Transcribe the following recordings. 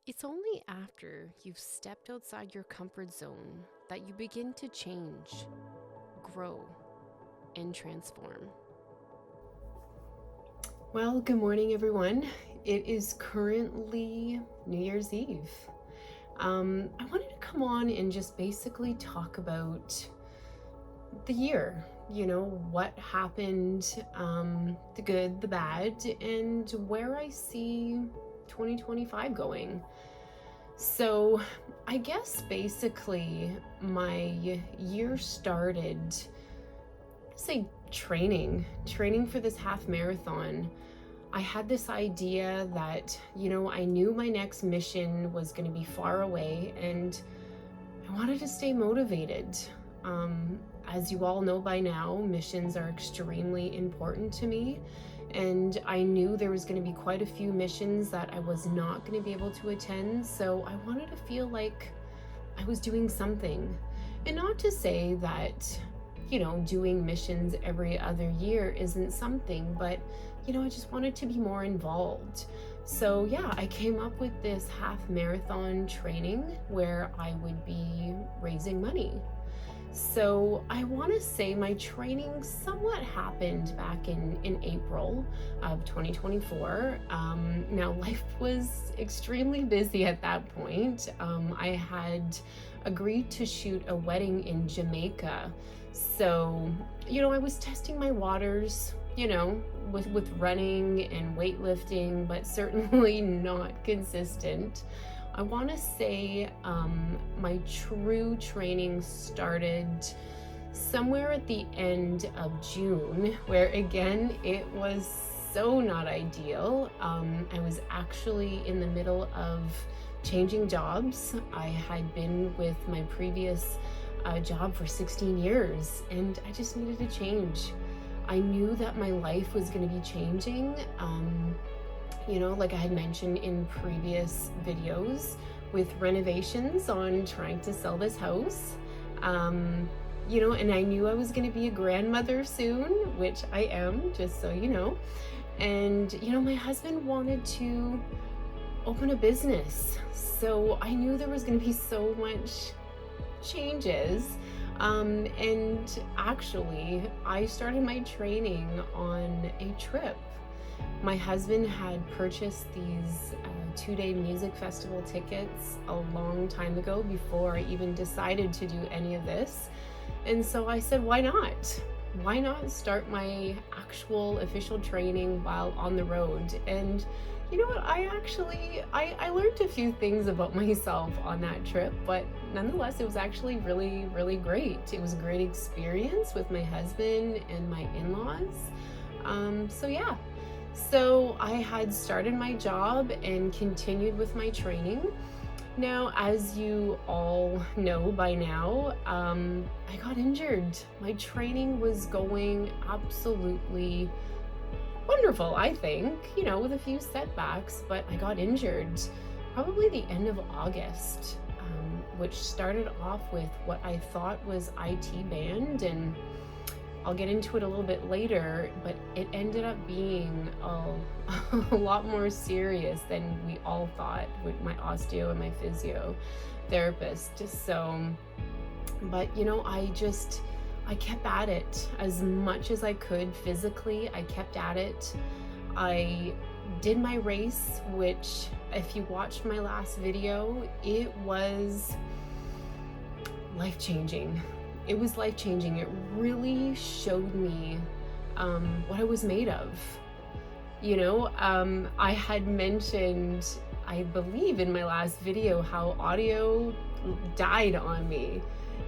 It's only after you've stepped outside your comfort zone that you begin to change, grow, and transform. Well, good morning, everyone. It is currently New Year's Eve. I wanted to come on and just basically talk about the year, what happened, the good, the bad, and where I see 2025 going. So, I guess basically my year started, say, training for this half marathon. I had this idea that, I knew my next mission was going to be far away and I wanted to stay motivated. As you all know by now, missions are extremely important to me. And I knew there was going to be quite a few missions that I was not going to be able to attend. So I wanted to feel like I was doing something. And not to say that, doing missions every other year isn't something, but, I just wanted to be more involved. So yeah, I came up with this half marathon training where I would be raising money. So I want to say my training somewhat happened back in April of 2024. Now, life was extremely busy at that point. I had agreed to shoot a wedding in Jamaica. So, I was testing my waters, with running and weightlifting, but certainly not consistent. I want to say my true training started somewhere at the end of June, where again, it was so not ideal. I was actually in the middle of changing jobs. I had been with my previous job for 16 years and I just needed to change. I knew that my life was going to be changing. Like I had mentioned in previous videos with renovations on trying to sell this house. And I knew I was going to be a grandmother soon, which I am, just so you know. And, my husband wanted to open a business. So I knew there was going to be so much changes. And actually, I started my training on a trip. My husband had purchased these 2-day music festival tickets a long time ago before I even decided to do any of this. And so I said, why not? Why not start my actual official training while on the road? And you know what? I learned a few things about myself on that trip, but nonetheless, it was actually really, really great. It was a great experience with my husband and my in-laws. So yeah. So I had started my job and continued with my training. Now, as you all know by now, I got injured. My training was going absolutely wonderful, I think, with a few setbacks, but I got injured probably the end of August, which started off with what I thought was IT band, and I'll get into it a little bit later, but it ended up being a lot more serious than we all thought with my osteo and my physiotherapist. So, but I kept at it as much as I could physically. I kept at it. I did my race, which if you watched my last video, it was life-changing. It was life-changing. It really showed me what I was made of. I had mentioned, I believe in my last video, how audio died on me.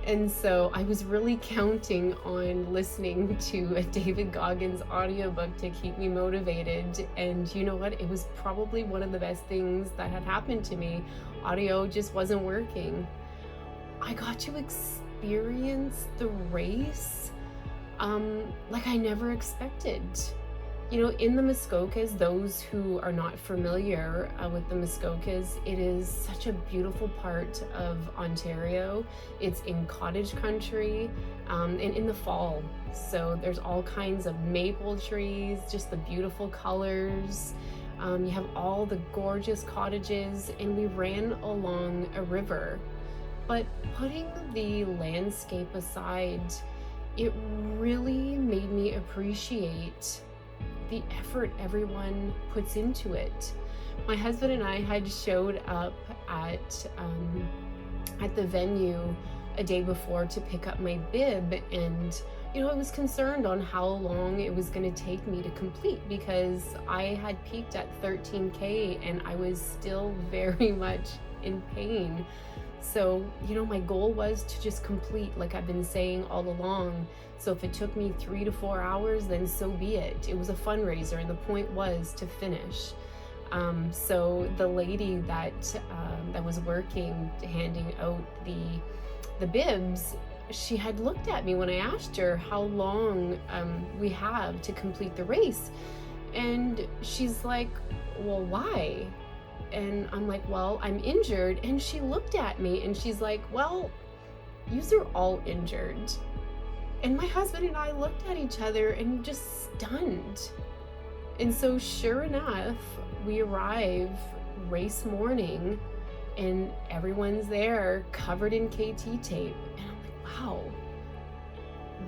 And so I was really counting on listening to a David Goggins audiobook to keep me motivated. And you know what? It was probably one of the best things that had happened to me. Audio just wasn't working. I got to experience the race like I never expected. In the Muskokas, those who are not familiar with the Muskokas, it is such a beautiful part of Ontario. It's in cottage country and in the fall. So there's all kinds of maple trees, just the beautiful colors. You have all the gorgeous cottages, and we ran along a river. But putting the landscape aside, it really made me appreciate the effort everyone puts into it. My husband and I had showed up at the venue a day before to pick up my bib, and I was concerned on how long it was going to take me to complete, because I had peaked at 13K and I was still very much in pain. So, my goal was to just complete, like I've been saying all along. So if it took me 3 to 4 hours, then so be it. It was a fundraiser, and the point was to finish. So the lady that was working, handing out the bibs, she had looked at me when I asked her how long we have to complete the race. And she's like, well, why? And I'm like, well, I'm injured. And she looked at me and she's like, well, you're all injured. And my husband and I looked at each other and just stunned. And so sure enough, we arrive race morning and everyone's there covered in KT tape. And I'm like, wow,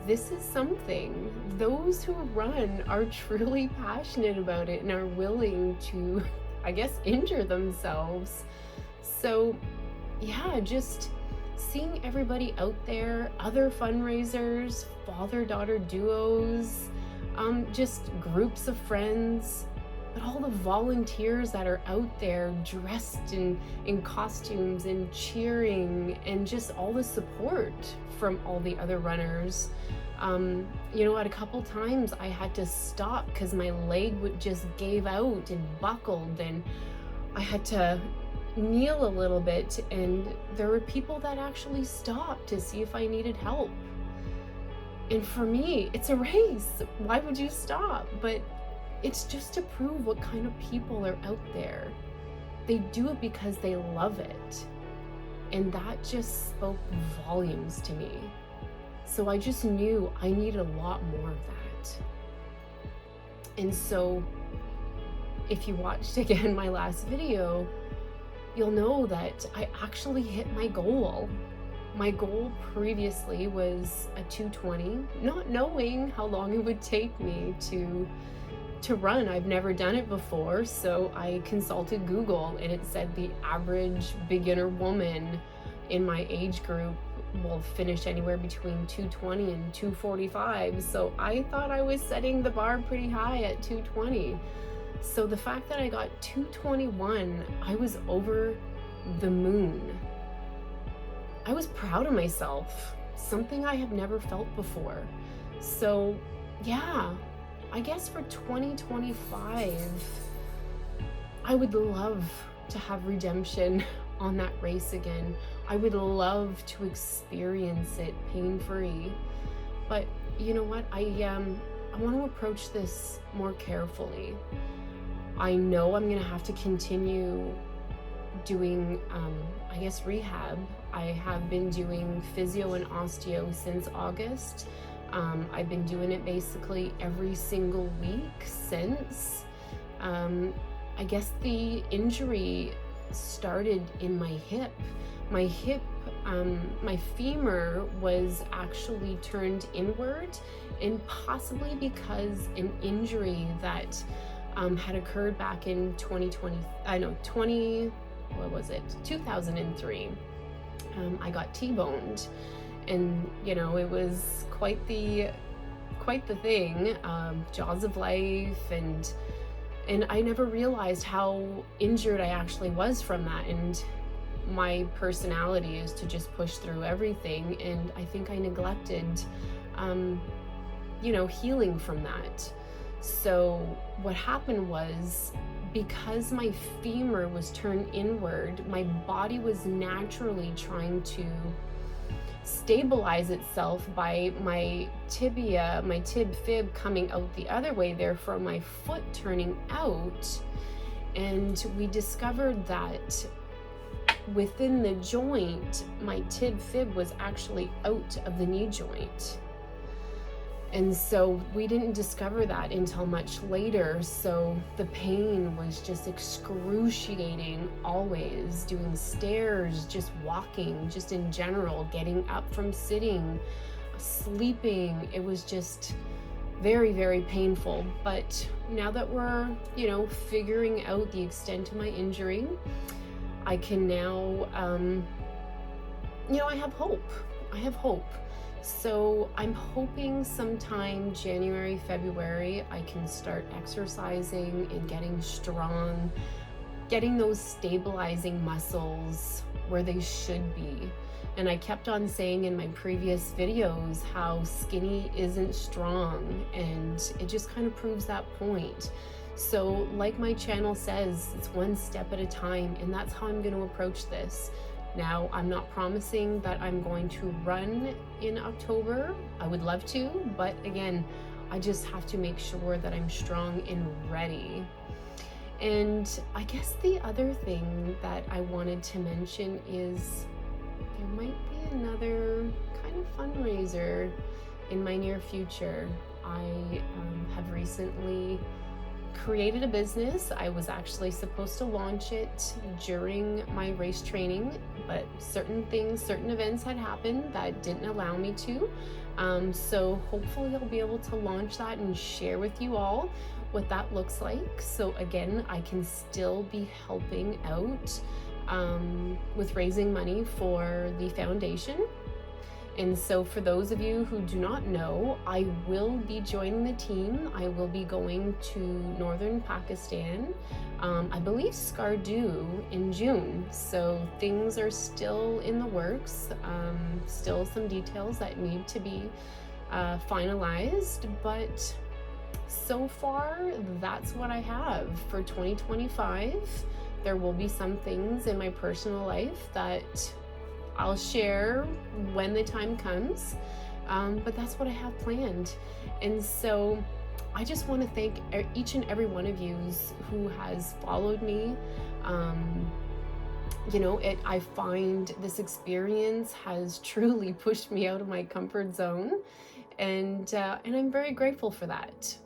this is something. Those who run are truly passionate about it and are willing to, I guess, injure themselves. So yeah, just seeing everybody out there, other fundraisers, father-daughter duos, just groups of friends, but all the volunteers that are out there dressed in costumes and cheering, and just all the support from all the other runners. At a couple times I had to stop because my leg just gave out and buckled, and I had to kneel a little bit, and there were people that actually stopped to see if I needed help. And for me, it's a race. Why would you stop? But it's just to prove what kind of people are out there. They do it because they love it. And that just spoke volumes to me. So I just knew I needed a lot more of that. And so if you watched again my last video, you'll know that I actually hit my goal. My goal previously was a 2:20, not knowing how long it would take me to run. I've never done it before, so I consulted Google, and it said the average beginner woman in my age group will finish anywhere between 2:20 and 2:45. So I thought I was setting the bar pretty high at 2:20. So the fact that I got 2:21, I was over the moon. I was proud of myself, something I have never felt before. So yeah, I guess for 2025, I would love to have redemption on that race again. I would love to experience it pain-free. But you know what? I want to approach this more carefully. I know I'm gonna have to continue doing, rehab. I have been doing physio and osteo since August. I've been doing it basically every single week since. I guess the injury started in my hip. My hip, my femur was actually turned inward, and possibly because an injury that had occurred back in 2003. I got T-boned, and it was quite the thing, jaws of life, and I never realized how injured I actually was from that. And my personality is to just push through everything, and I think I neglected healing from that. So what happened was, because my femur was turned inward, my body was naturally trying to stabilize itself by my tibia, my tib fib coming out the other way, therefore my foot turning out. And we discovered that within the joint, my tib fib was actually out of the knee joint. And so we didn't discover that until much later. So the pain was just excruciating, always doing stairs, just walking, just in general, getting up from sitting, sleeping. It was just very, very painful. But now that we're, figuring out the extent of my injury, I can now, I have hope. I have hope. So I'm hoping sometime January, February, I can start exercising and getting strong, getting those stabilizing muscles where they should be. And I kept on saying in my previous videos how skinny isn't strong, and it just kind of proves that point. So like my channel says, it's one step at a time, and that's how I'm going to approach this. Now, I'm not promising that I'm going to run in October. I would love to, but again, I just have to make sure that I'm strong and ready. And I guess the other thing that I wanted to mention is there might be another kind of fundraiser in my near future. I have recently created a business. I was actually supposed to launch it during my race training, but certain events had happened that didn't allow me to. So hopefully I'll be able to launch that and share with you all what that looks like. So again, I can still be helping out with raising money for the foundation. And so for those of you who do not know, I will be joining the team. I will be going to northern Pakistan, I believe Skardu, in June. So things are still in the works, still some details that need to be finalized, but so far that's what I have for 2025. There will be some things in my personal life that I'll share when the time comes, but that's what I have planned. And so I just want to thank each and every one of you who has followed me. I find this experience has truly pushed me out of my comfort zone, and I'm very grateful for that.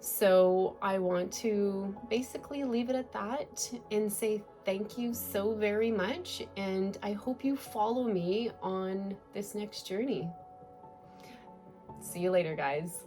So I want to basically leave it at that and say thank you so very much, and I hope you follow me on this next journey. See you later, guys.